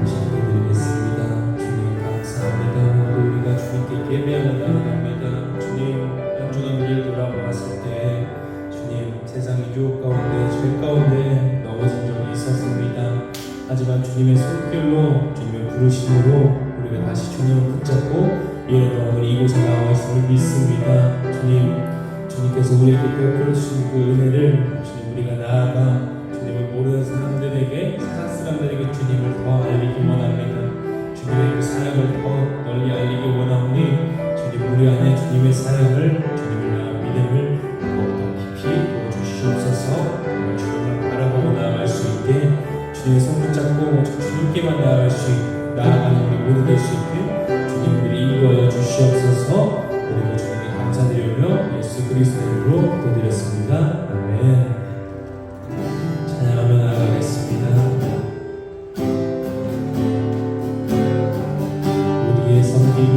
감사드리겠습니다. 주님 감사합니다. 오늘 우리가 주님께 예배하는 날입니다. 주님 연주는 길 돌아보았을 때 주님 세상의 유혹 가운데 죄 가운데 넘어진 적이 있었습니다. 하지만 주님의 손길로 주님의 부르심으로 우리가 다시 주님을 붙잡고 오늘 이곳에 나와 있음을 믿습니다. 주님께서 우리에게 베풀어 주신 그 은혜를 주님 우리가 나아가 주님을 모르는 사람들에게 세상 사람들에게 주님을 더 알리기 원합니다. 주님의 그 사랑을 더 널리 알리기 원하오니 주님 우리 안에 주님의 사랑을 주님을 향한 믿음을 더욱더 깊이 부어주시옵소서. 주님을 바라보고 나아갈 수 있게 주님의 손 붙잡고 주님께만 나아가는 우리 모두 될 수 있게 주님들이 인도하여 주시옵소서. 그리고 주님께 감사드리며 예수 그리스도의 이름으로 기도드렸습니다. 아멘. 찬양하며 나아가겠습니다. 우리의 섬김이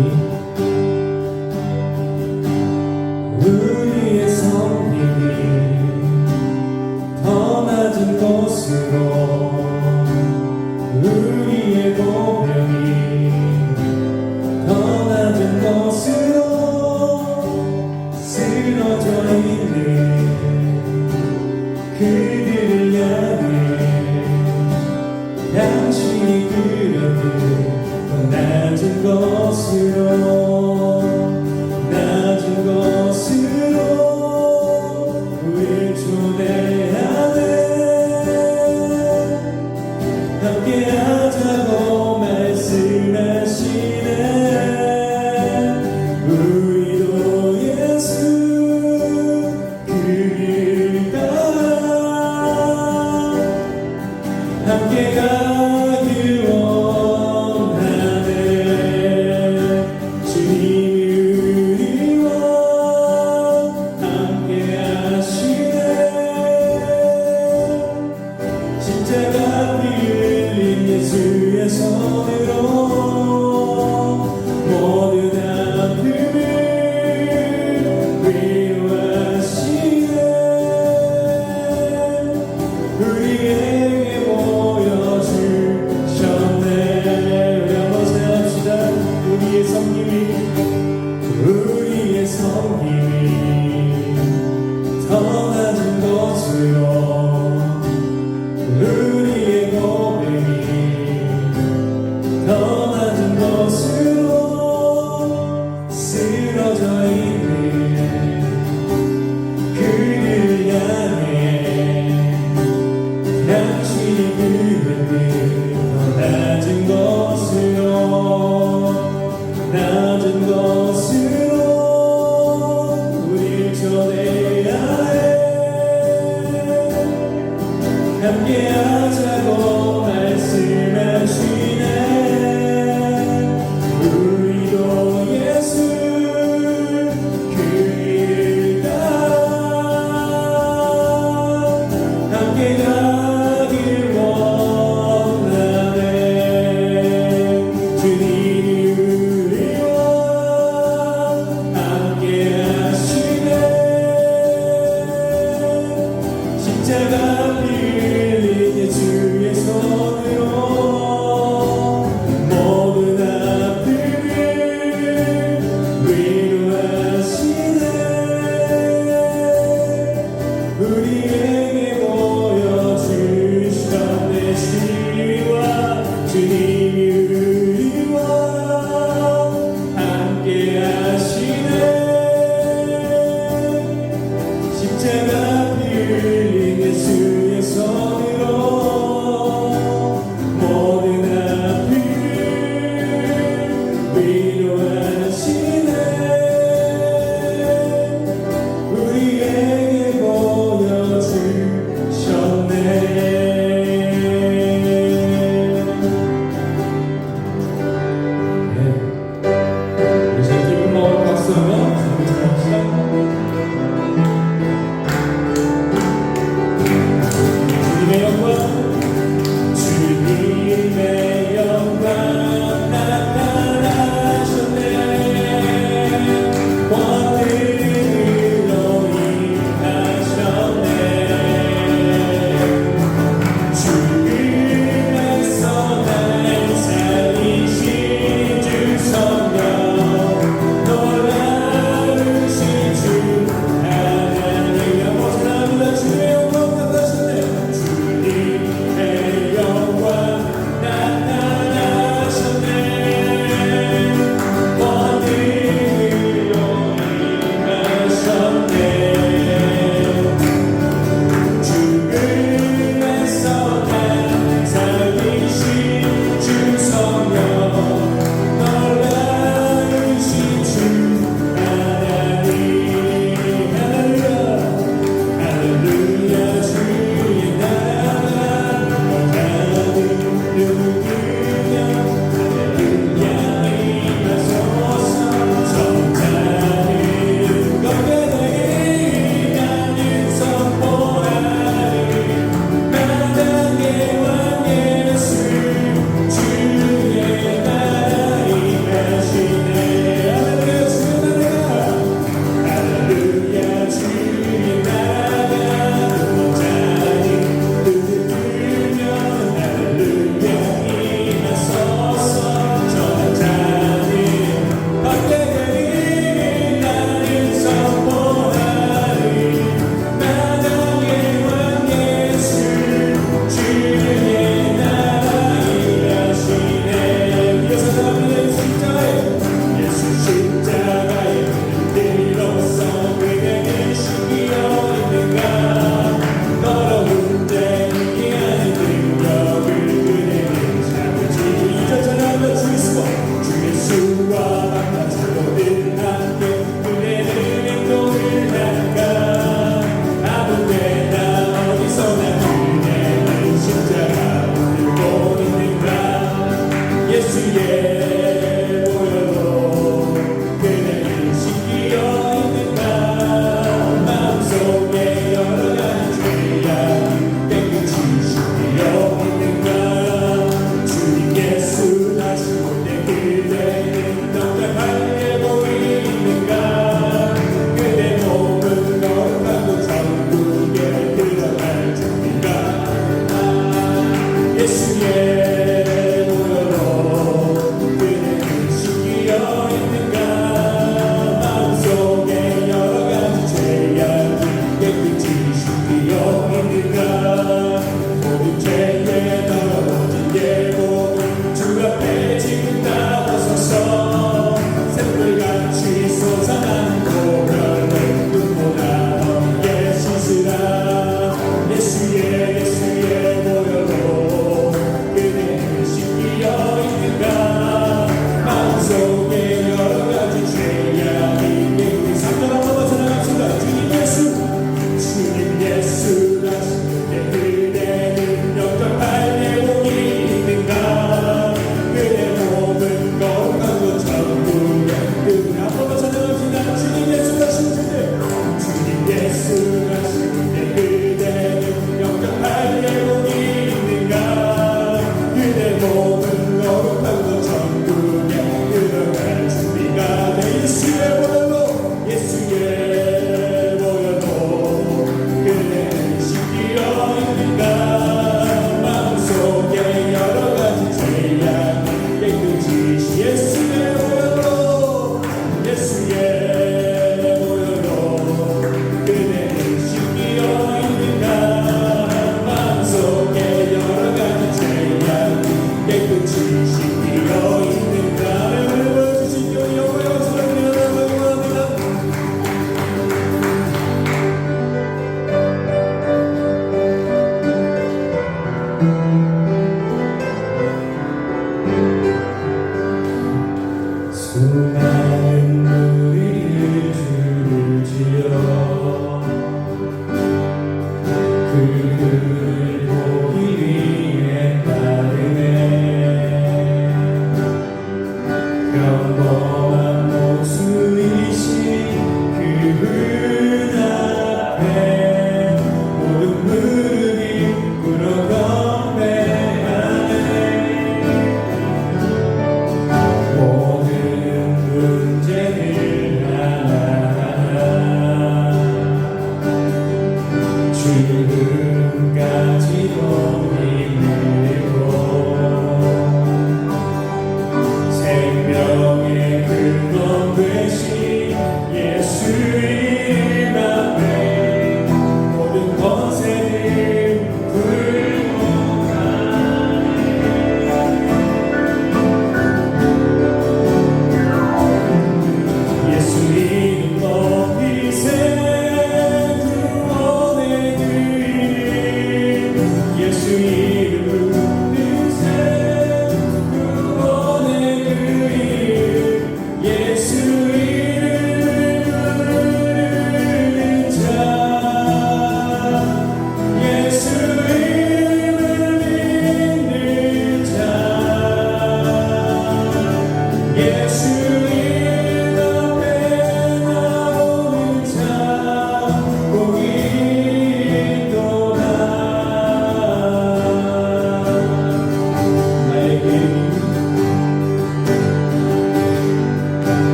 더 낮은 곳으로 우리의 고백이 더 낮은 곳으로 쓰러져 있는 그들을 향해 당신이 그려둔 더 낮은 곳으로 낮은 곳으로 우릴 초대하네. 함께하자고 말씀하시네. 우리도 예수 그를 따라 함께 가길 원하네. 주님이 우리와 함께 하시네. 십자가 흘린 예수의 손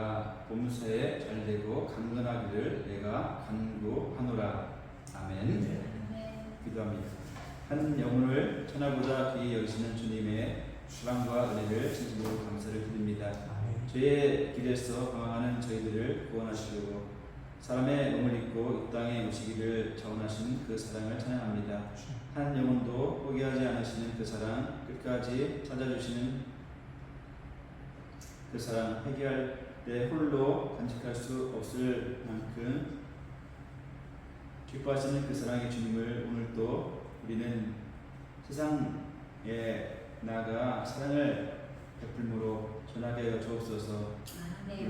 내가 범사에 잘되고 강건하기를 내가 간구하노라. 아멘. 기도합니다. 한 영혼을 천하보다 귀히 여기시는 주님의 사랑과 은혜를 진심으로 감사를 드립니다. 죄의 길에서 방황하는 저희들을 구원하시려고 사람의 몸을 입고 이 땅에 오시기를 자원하신 그 사랑을 찬양합니다. 한 영혼도 포기하지 않으시는 그 사랑, 끝까지 찾아주시는 그 사랑, 회개할 때 홀로 간직할 수 없을 만큼 기뻐하시는 그 사랑의 주님을 오늘도 우리는 세상에 나아가 사랑을 베풀므로 전하게 하여 주옵소서.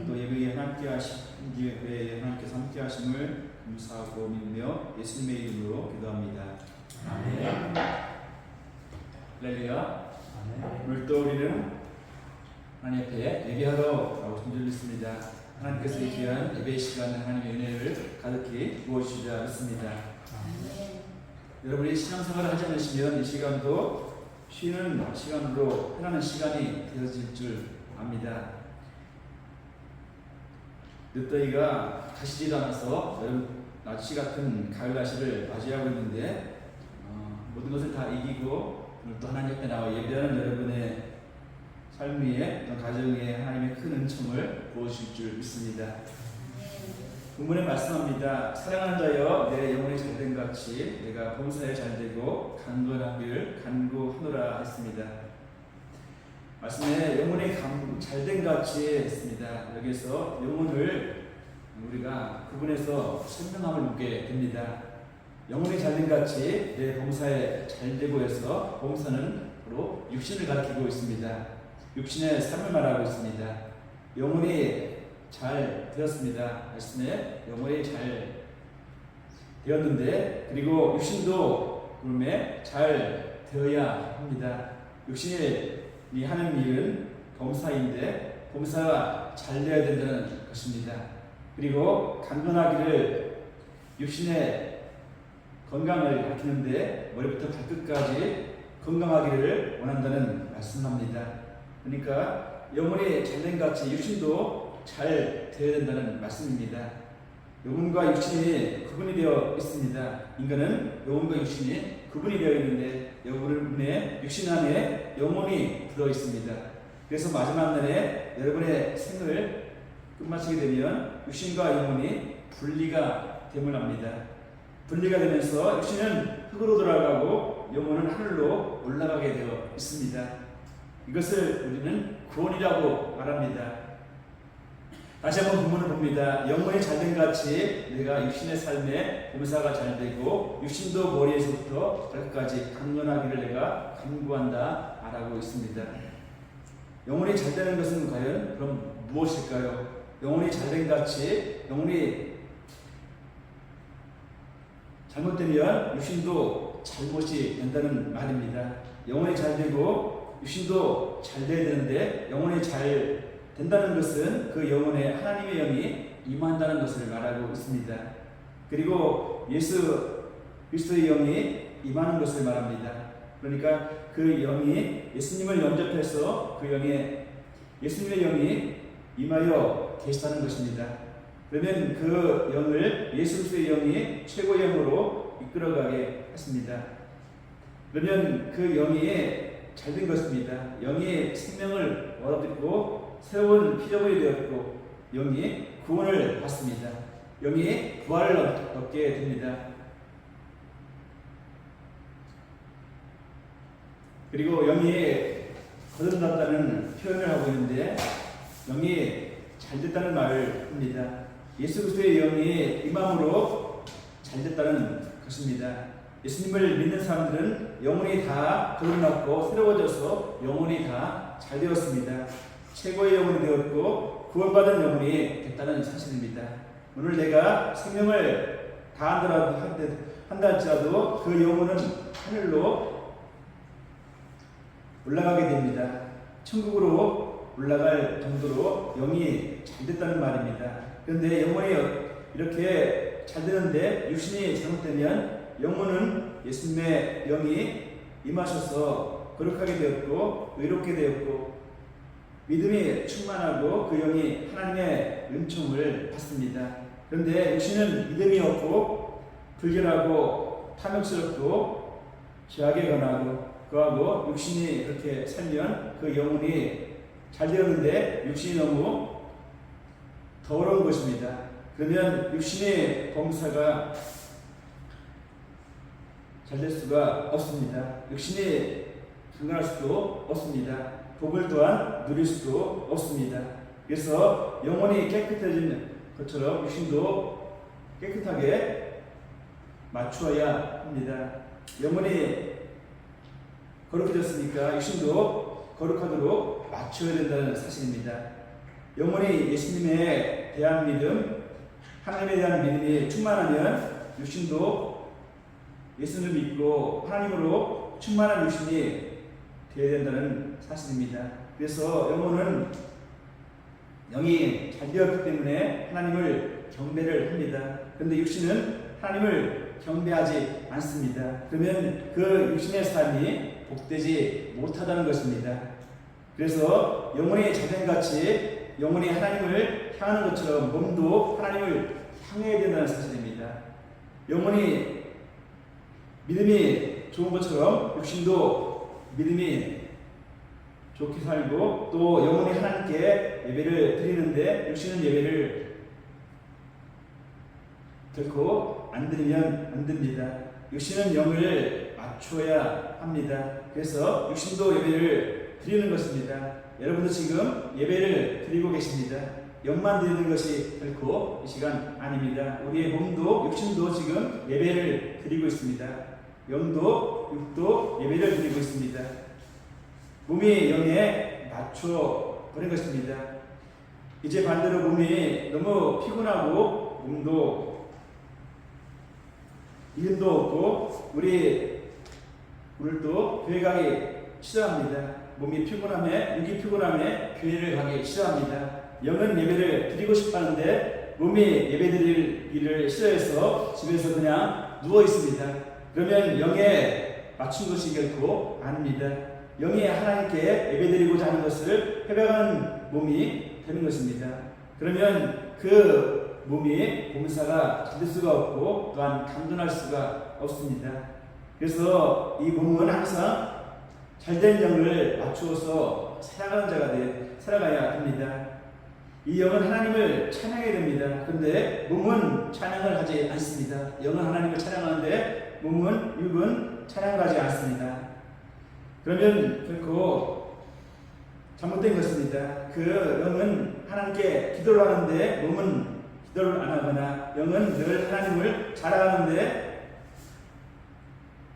또 예배에 하나님께서 함께 하심을 감사하고 믿으며 예수님의 이름으로 기도합니다. 아멘. 할렐루야. 오늘도 우리는 하나님 앞에 예배하러 준비했습니다. 하나님께서 이 귀한 예배 시간에 하나님의 은혜를 가득히 부어주시자 믿습니다. 여러분이 신앙생활을 하지 않으시면 이 시간도 쉬는 시간으로 편안한 시간이 되어질 줄 압니다. 늦더위가 가시지도 않아서 여름 날씨 같은 가을 날씨를 맞이하고 있는데 모든 것을 다 이기고 오늘 또 하나님 앞에 나와 예배하는 여러분의 삶 위에 또 가정에 하나님의 큰 은총을 부어주실 줄 믿습니다. 본문에 말씀합니다. 사랑하는 자여 내 영혼이 잘된 같이 내가 범사에 잘되고 강건하기를 간구하노라 했습니다. 말씀에 영혼이 잘된 같이 했습니다. 여기서 영혼을 우리가 구분해서 설명함을 묻게 됩니다. 영혼이 잘된 같이 내 범사에 잘되고 해서 범사는 바로 육신을 가리키고 있습니다. 육신의 삶을 말하고 있습니다. 영혼이 잘 되었습니다. 말씀에 영혼이 잘 되었는데 그리고 육신도 그럼에 잘 되어야 합니다. 육신이 하는 일은 범사인데 범사가 잘 되어야 된다는 것입니다. 그리고 강건하기를 육신의 건강을 가리키는데 머리부터 발끝까지 건강하기를 원한다는 말씀합니다. 그러니까 영혼이 잘된 같이 육신도 잘 되어야 된다는 말씀입니다. 영혼과 육신이 구분이 되어 있습니다. 인간은 영혼과 육신이 구분이 되어 있는데 여러분의 육신 안에 영혼이 들어 있습니다. 그래서 마지막 날에 여러분의 생을 끝마치게 되면 육신과 영혼이 분리가 됨을 합니다. 분리가 되면서 육신은 흙으로 돌아가고 영혼은 하늘로 올라가게 되어 있습니다. 이것을 우리는 구원이라고 말합니다. 다시 한번 본문을 봅니다. 영혼이 잘된 같이 내가 육신의 삶에 범사가 잘되고 육신도 머리에서부터 발끝까지 강건하기를 내가 간구한다 말하고 있습니다. 영혼이 잘되는 것은 과연 그럼 무엇일까요? 영혼이 잘된 같이 영혼이 잘못되면 육신도 잘못이 된다는 말입니다. 영혼이 잘되고 육신도 잘 돼야 되는데 영혼이 잘 된다는 것은 그 영혼에 하나님의 영이 임한다는 것을 말하고 있습니다. 그리고 예수 그리스도의 영이 임하는 것을 말합니다. 그러니까 그 영이 예수님을 영접해서 그 영에 예수님의 영이 임하여 계시다는 것입니다. 그러면 그 영을 예수 그리스도의 영이 최고의 영으로 이끌어가게 했습니다. 그러면 그 영이 잘된 것입니다. 영이 생명을 얻었고 새로운 피조물이 되었고 영이 구원을 받습니다. 영이 부활을 얻게 됩니다. 그리고 영이 거듭났다는 표현을 하고 있는데 영이 잘됐다는 말을 합니다. 예수 그리스도의 영이 임함으로 잘됐다는 것입니다. 예수님을 믿는 사람들은 영혼이 다 거듭났고 새로워져서 영혼이 다 잘 되었습니다. 최고의 영혼이 되었고 구원받은 영혼이 됐다는 사실입니다. 오늘 내가 생명을 다한다 할지라도 그 영혼은 하늘로 올라가게 됩니다. 천국으로 올라갈 정도로 영이 잘 됐다는 말입니다. 그런데 영혼이 이렇게 잘 되는데 육신이 잘못되면 영혼은 예수님의 영이 임하셔서 거룩하게 되었고 의롭게 되었고 믿음이 충만하고 그 영이 하나님의 은총을 받습니다. 그런데 육신은 믿음이 없고 불결하고 탐욕스럽고 죄악에 관하고 그하고 육신이 그렇게 살면 그 영혼이 잘 되었는데 육신이 너무 더러운 것입니다. 그러면 육신의 범사가 잘 될 수가 없습니다. 육신이 강건할 수도 없습니다. 복을 또한 누릴 수도 없습니다. 그래서 영혼이 깨끗해진 것처럼 육신도 깨끗하게 맞추어야 합니다. 영혼이 거룩해졌으니까 육신도 거룩하도록 맞추어야 된다는 사실입니다. 영혼이 예수님에 대한 믿음, 하나님에 대한 믿음이 충만하면 육신도 예수를 믿고 하나님으로 충만한 육신이 되어야 된다는 사실입니다. 그래서 영혼은 영이 잘 되었기 때문에 하나님을 경배를 합니다. 그런데 육신은 하나님을 경배하지 않습니다. 그러면 그 육신의 삶이 복되지 못하다는 것입니다. 그래서 영혼이 자전같이 영혼이 하나님을 향하는 것처럼 몸도 하나님을 향해야 된다는 사실입니다. 영혼이 믿음이 좋은 것처럼 육신도 믿음이 좋게 살고 또 영혼이 하나님께 예배를 드리는데 육신은 예배를 결코 안 드리면 안 됩니다. 육신은 영을 맞춰야 합니다. 그래서 육신도 예배를 드리는 것입니다. 여러분도 지금 예배를 드리고 계십니다. 영만 드리는 것이 결코 이 시간 아닙니다. 우리의 몸도 육신도 지금 예배를 드리고 있습니다. 영도 육도 예배를 드리고 있습니다. 몸이 영에 맞춰 버린 것입니다. 이제 반대로 몸이 너무 피곤하고 몸도 이름도 없고 우리 오늘도 교회 가기 싫어합니다. 몸이 피곤함에 육이 피곤함에 교회를 가기 싫어합니다. 영은 예배를 드리고 싶어하는데 몸이 예배 드리기를 싫어해서 집에서 그냥 누워 있습니다. 그러면 영에 맞춘 것이 결코 아닙니다. 영이 하나님께 예배드리고자 하는 것을 회방하는 몸이 되는 것입니다. 그러면 그 몸이 봉사가 잘 될 수가 없고 또한 강건할 수가 없습니다. 그래서 이 몸은 항상 잘된 영을 맞추어서 살아가는 자가 살아가야 합니다. 이 영은 하나님을 찬양해야 됩니다. 그런데 몸은 찬양을 하지 않습니다. 영은 하나님을 찬양하는데 몸은 육은 찬양을 하지 않습니다. 그러면 결코 잘못된 것입니다. 그 영은 하나님께 기도를 하는데 몸은 기도를 안 하거나 영은 늘 하나님을 자랑하는데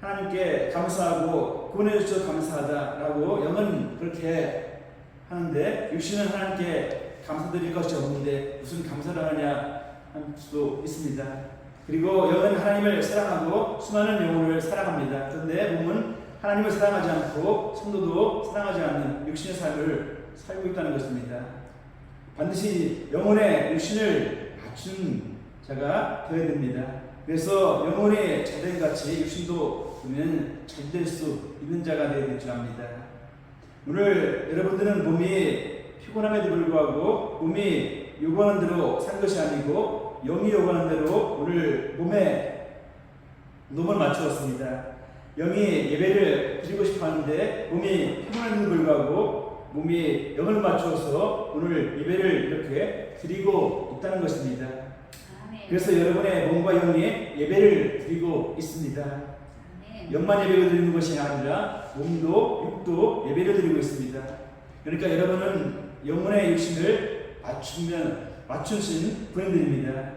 하나님께 감사하고 구원해 주셔서 감사하다라고 영은 그렇게 하는데 육신은 하나님께 감사드릴 것이 없는데 무슨 감사를 하냐 할 수도 있습니다. 그리고 영은 하나님을 사랑하고 수많은 영혼을 사랑합니다. 그런데 몸은 하나님을 사랑하지 않고 성도도 사랑하지 않는 육신의 삶을 살고 있다는 것입니다. 반드시 영혼의 육신을 맞춘 자가 되어야 됩니다. 그래서 영혼이 잘된 같이 육신도 보면 잘 될 수 있는 자가 되어야 될 줄 압니다. 오늘 여러분들은 몸이 피곤함에도 불구하고 몸이 요구하는 대로 산 것이 아니고 영이 요구하는 대로 오늘 몸에 몸을 맞추었습니다. 영이 예배를 드리고 싶어 하는데 몸이 피곤함에도 불구하고 몸이 영을 맞추어서 오늘 예배를 이렇게 드리고 있다는 것입니다. 그래서 여러분의 몸과 영이 예배를 드리고 있습니다. 영만 예배를 드리는 것이 아니라 몸도 육도 예배를 드리고 있습니다. 그러니까 여러분은 영혼의 육신을 맞추신 분들입니다.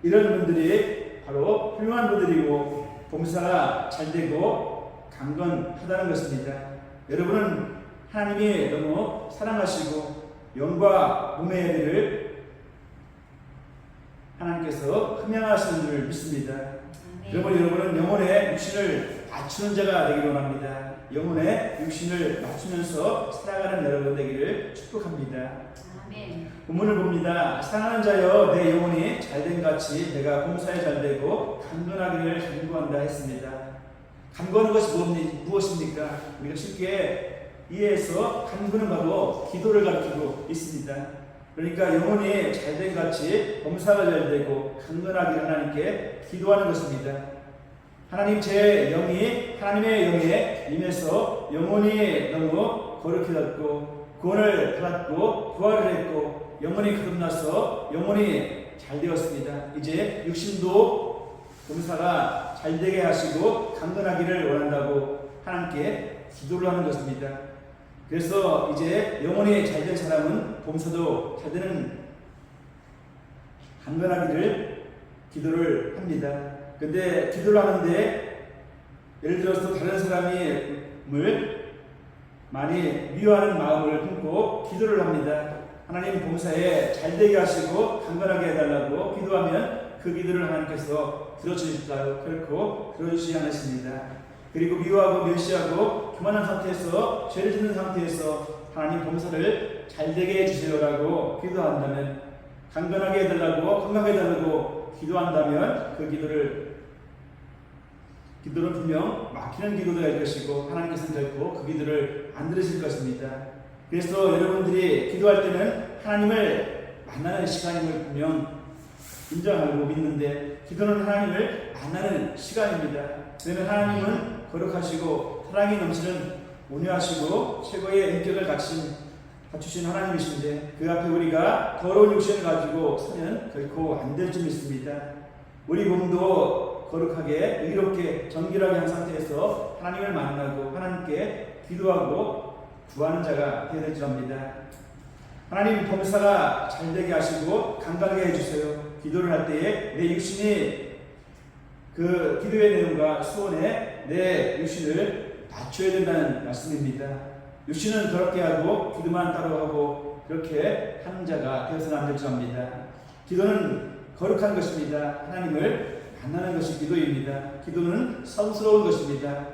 이런 분들이 바로 훌륭한 분들이고 봉사가 잘 되고 강건하다는 것입니다. 여러분은 하나님이 너무 사랑하시고 영과 몸의 예배를 하나님께서 흠양하시는 줄 믿습니다. 여러분은 영혼의 육신을 맞추는 자가 되기를 원합니다. 영혼의 육신을 맞추면서 살아가는 여러분 되기를 축복합니다. 본문을 봅니다. 사랑하는 자여 내 영혼이 잘된 같이 내가 봉사에 잘되고 강건하기를 간구한다 했습니다. 간구하는 것이 무엇입니까? 우리가 쉽게 이에서 간구는 바로 기도를 가리키고 있습니다. 그러니까 영혼이 잘된 같이 범사가 잘되고 강건하기를 하나님께 기도하는 것입니다. 하나님 제 영이 하나님의 영에 임해서 영혼이 너무 거룩해졌고 구원을 받았고 부활을 했고 영혼이 거듭나서 영혼이 잘 되었습니다. 이제 육신도 범사가 잘되게 하시고 강건하기를 원한다고 하나님께 기도를 하는 것입니다. 그래서 이제 영혼이 잘된 사람은 범사도 잘되는 강건하기를 기도를 합니다. 근데 기도를 하는데 예를 들어서 다른 사람을 많이 미워하는 마음을 품고 기도를 합니다. 하나님 범사에 잘되게 하시고 강건하게 해달라고 기도하면 그 기도를 하나님께서 들어주실까요? 결코 들어주시지 않으십니다. 그리고 미워하고 멸시하고 교만한 상태에서 죄를 짓는 상태에서 하나님 범사를 잘되게 해주세요라고 기도한다면, 강건하게 해달라고 건강하게 해달라고 기도한다면 그 기도는 분명 막히는 기도가 될 것이고 하나님께서는 결코 그 기도를 안 들으실 것입니다. 그래서 여러분들이 기도할 때는 하나님을 만나는 시간임을 분명 인정하고 믿는데, 기도는 하나님을 만나는 시간입니다. 그러면 하나님은 거룩하시고 사랑이 넘치는 온유하시고 최고의 인격을 갖추신 하나님이신데, 그 앞에 우리가 더러운 육신을 가지고 서면 결코 안 될 줄 믿습니다. 우리 몸도 거룩하게 의롭게 정결하게 한 상태에서 하나님을 만나고 하나님께 기도하고 구하는 자가 되어야 될 줄 압니다. 하나님 범사가 잘되게 하시고 강건하게 해주세요. 기도를 할 때에 내 육신이 그 기도의 내용과 수원에 내 육신을 맞춰야 된다는 말씀입니다. 육신은 그렇게 하고 기도만 따로 하고 그렇게 하는 자가 되어서는 안 될 줄 압니다. 기도는 거룩한 것입니다. 하나님을 만나는 것이 기도입니다. 기도는 성스러운 것입니다.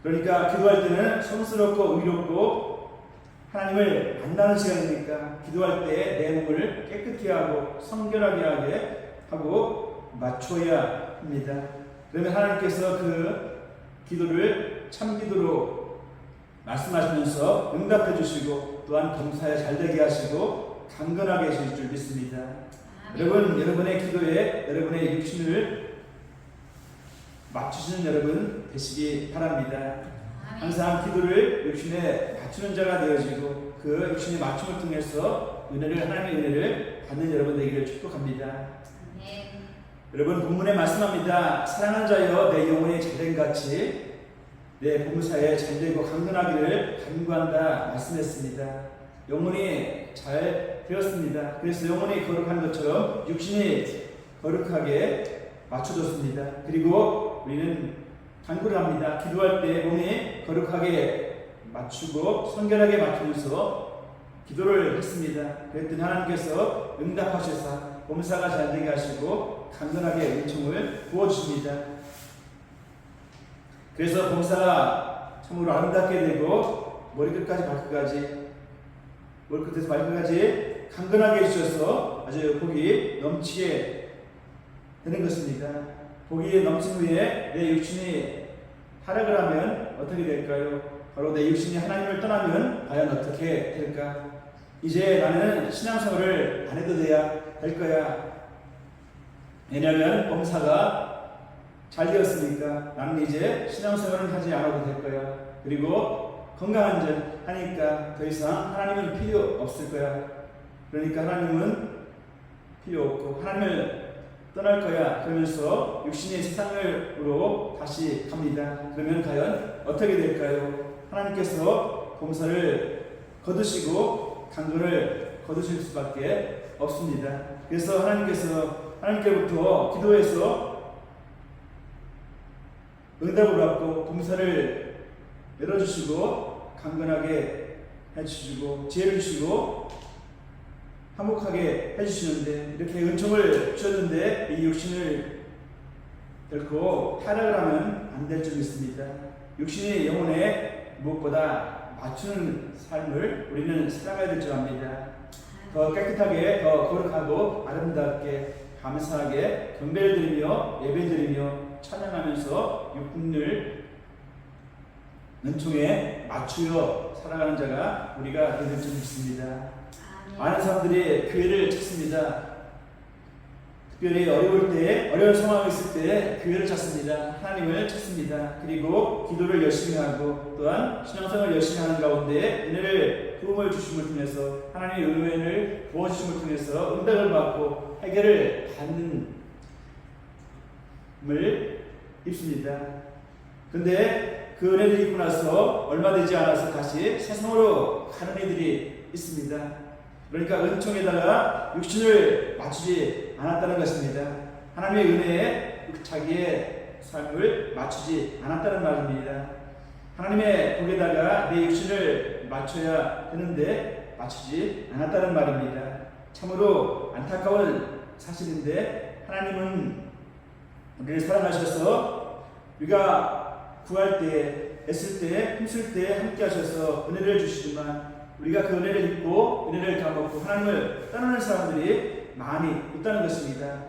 그러니까 기도할 때는 성스럽고 의롭고 하나님을 만나는 시간이니까 기도할 때 내 몸을 깨끗히 하고 성결하게 하고 맞춰야 합니다. 그러면 하나님께서 그 기도를 참기도로 말씀하시면서 응답해 주시고 또한 범사에 잘되게 하시고 강건하게 해주실 줄 믿습니다. 여러분의 기도에 여러분의 육신을 맞추시는 여러분 되시기 바랍니다. 항상 기도를 육신에 맞추는 자가 되어지고 그 육신의 맞춤을 통해서 하나님의 은혜를 받는 여러분 되기를 축복합니다. 여러분 본문에 말씀합니다. 사랑하는 자여 내 영혼이 잘된 같이 내 범사에 잘되고 강건하기를 간구한다 말씀했습니다. 영혼이 잘 되었습니다. 그래서 영혼이 거룩한 것처럼 육신이 거룩하게 맞춰졌습니다. 그리고 우리는 간구를 합니다. 기도할 때 몸이 거룩하게 맞추고 성결하게 맞추면서 기도를 했습니다. 그랬더니 하나님께서 응답하셔서 범사가 잘되게 하시고 강건하게 은총을 부어주십니다. 그래서 범사가 참으로 아름답게 되고 머리끝에서 발끝까지 강건하게 해주셔서 아주 복이 넘치게 되는 것입니다. 복이 넘친 후에 내 육신이 타락을 하면 어떻게 될까요? 바로 내 육신이 하나님을 떠나면 과연 어떻게 될까? 이제 나는 신앙생활을 안 해도 될 거야. 왜냐하면 범사가 잘 되었으니까 나는 이제 신앙생활을 하지 않아도 될 거야. 그리고 건강한 절 하니까 더 이상 하나님은 필요 없을 거야. 그러니까 하나님은 필요 없고 하나님을 떠날 거야. 그러면서 육신의 세상으로 다시 갑니다. 그러면 과연 어떻게 될까요? 하나님께서 범사를 거두시고 강건을 거두실 수밖에 없습니다. 그래서 하나님께로부터 기도해서 응답을 받고 범사를 열어주시고 강건하게 해주시고 지혜를 주시고 화목하게 해주시는데, 이렇게 은총을 주셨는데 이 육신을 결코 타락을 하면 안 될 줄 믿습니다. 육신이 영혼에 무엇보다 맞추는 삶을 우리는 살아가야 될 줄 압니다. 더 깨끗하게, 더 거룩하고 아름답게, 감사하게 경배를 드리며 예배 드리며 찬양하면서 육군을 은총에 맞추어 살아가는 자가 우리가 되는 줄 믿습니다. 많은 사람들이 교회를 찾습니다. 특별히 어려울 때, 어려운 상황이 있을 때 교회를 찾습니다. 하나님을 찾습니다. 그리고 기도를 열심히 하고 또한 신앙생활을 열심히 하는 가운데 은혜를 도움을 주심을 통해서 하나님의 은혜를 부어주심을 통해서 응답을 받고 해결을 받는 을 입습니다. 근데 그 은혜를 입고 나서 얼마 되지 않아서 다시 세상으로 가는 이들이 있습니다. 그러니까 은총에다가 육신을 맞추지 않았다는 것입니다. 하나님의 은혜에 자기의 삶을 맞추지 않았다는 말입니다. 하나님의 복에다가 내 육신을 맞춰야 되는데 맞추지 않았다는 말입니다. 참으로 안타까운 사실인데 하나님은 우리를 사랑하셔서 우리가 구할 때, 애쓸 때, 힘쓸 때 함께 하셔서 은혜를 주시지만 우리가 그 은혜를 잊고 은혜를 까먹고 하나님을 떠나는 사람들이 많이 있다는 것입니다.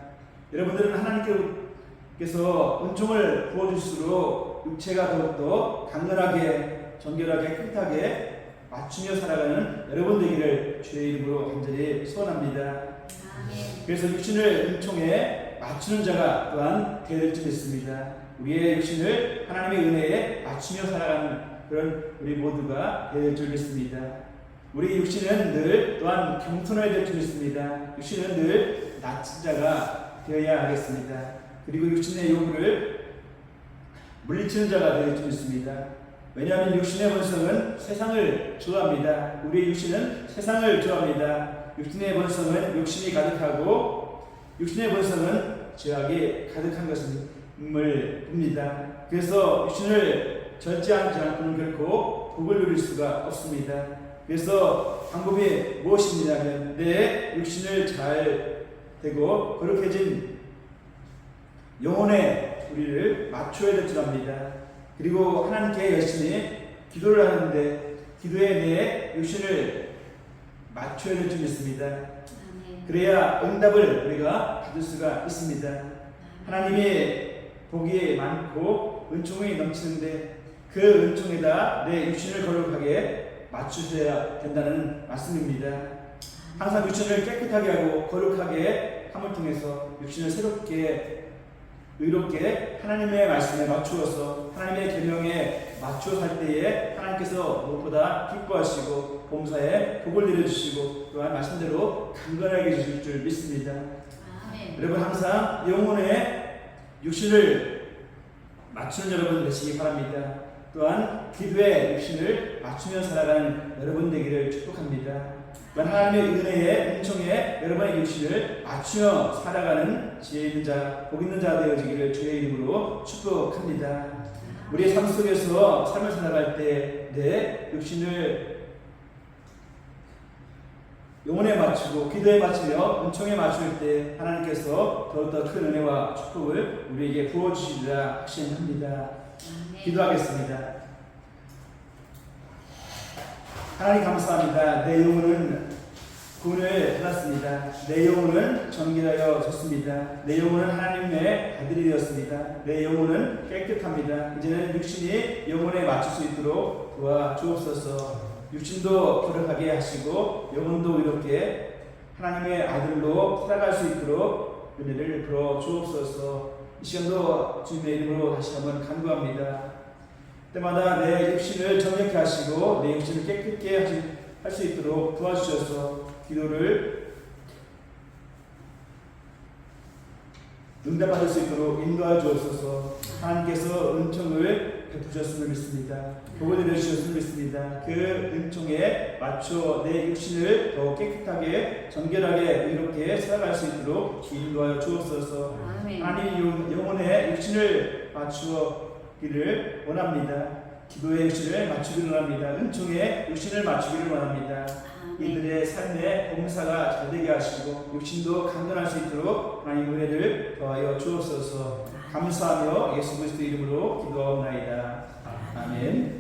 여러분들은 하나님께서 은총을 부어주실수록 육체가 더욱더 강건하게, 정결하게, 깨끗하게 맞추며 살아가는 여러분 되기를 주의 이름으로 간절히 소원합니다. 아멘. 그래서 육신을 은총에 맞추는 자가 또한 되어야 될 줄 믿습니다. 우리의 육신을 하나님의 은혜에 맞추며 살아가는 그런 우리 모두가 되어야 될 줄 믿습니다. 우리 육신은 늘 또한 겸손해야 될 줄 믿습니다. 육신은 늘 낮은 자가 되어야 하겠습니다. 그리고 육신의 요구를 물리치는 자가 되어야 될 줄 믿습니다. 왜냐하면 육신의 본성은 세상을 좋아합니다. 우리의 육신은 세상을 좋아합니다. 육신의 본성은 욕심이 가득하고 육신의 본성은 죄악이 가득한 것임을 봅니다. 그래서 육신을 절제하지 않고는 결코 복을 누릴 수가 없습니다. 그래서 방법이 무엇이냐면 내 육신을 잘 되고 거룩해진 영혼의 우리를 맞춰야 될 줄 압니다. 그리고 하나님께 열심히 기도를 하는데 기도에 내 육신을 맞춰야 될 줄 믿습니다. 그래야 응답을 우리가 받을 수가 있습니다. 하나님이 복이 많고 은총이 넘치는데 그 은총에다 내 육신을 거룩하게 맞추셔야 된다는 말씀입니다. 항상 육신을 깨끗하게 하고 거룩하게 함을 통해서 육신을 새롭게 의롭게 하나님의 말씀에 맞추어서 하나님의 계명에 맞추어 살 때에 하나님께서 무엇보다 기뻐하시고 범사에 복을 내려주시고 또한 말씀대로 강건하게 해주실 줄 믿습니다. 아멘. 여러분 항상 영혼의 육신을 맞추는 여러분 되시기 바랍니다. 또한 기도의 육신을 맞추며 살아가는 여러분 되기를 축복합니다. 또한 하나님의 은혜에 은총에 여러분의 육신을 맞추며 살아가는 지혜 있는 자, 복 있는 자 되어지기를 주의 이름으로 축복합니다. 우리의 삶 속에서 삶을 살아갈 때 내 육신을 영혼에 맞추고 기도에 맞추며 은총에 맞출 때 하나님께서 더욱더 큰 은혜와 축복을 우리에게 부어주시리라 확신합니다. 기도하겠습니다. 하나님 감사합니다. 내 영혼은 구원을 받았습니다. 내 영혼은 정결하여졌습니다. 내 영혼은 하나님의 아들이 되었습니다. 내 영혼은 깨끗합니다. 이제는 육신이 영혼에 맞출 수 있도록 도와주옵소서. 육신도 거룩하게 하시고 영혼도 이렇게 하나님의 아들로 살아갈 수 있도록 은혜를 불어 주옵소서. 이 시간도 주님의 이름으로 다시 한번 간구합니다. 때마다 내 육신을 정결케 하시고 내 육신을 깨끗게 할 수 있도록 도와주셔서 기도를 응답받을 수 있도록 인도하여 주옵소서. 하나님께서 은총을 베푸셨음을 믿습니다. 복을 내려주셨음을 믿습니다. 그 은총에 맞춰 내 육신을 더 깨끗하게 정결하게 의롭게 살아갈 수 있도록 인도하여 주옵소서. 하나님 영혼의 육신을 맞추기를 원합니다. 기도의 육신을 맞추기를 원합니다. 은총의 육신을 맞추기를 원합니다. 이들의 삶의 봉사가 잘 되게 하시고 육신도 강건할 수 있도록 하나님 은혜를 더하여 주옵소서. 감사하며 예수 그리스도 이름으로 기도하옵나이다. 아멘.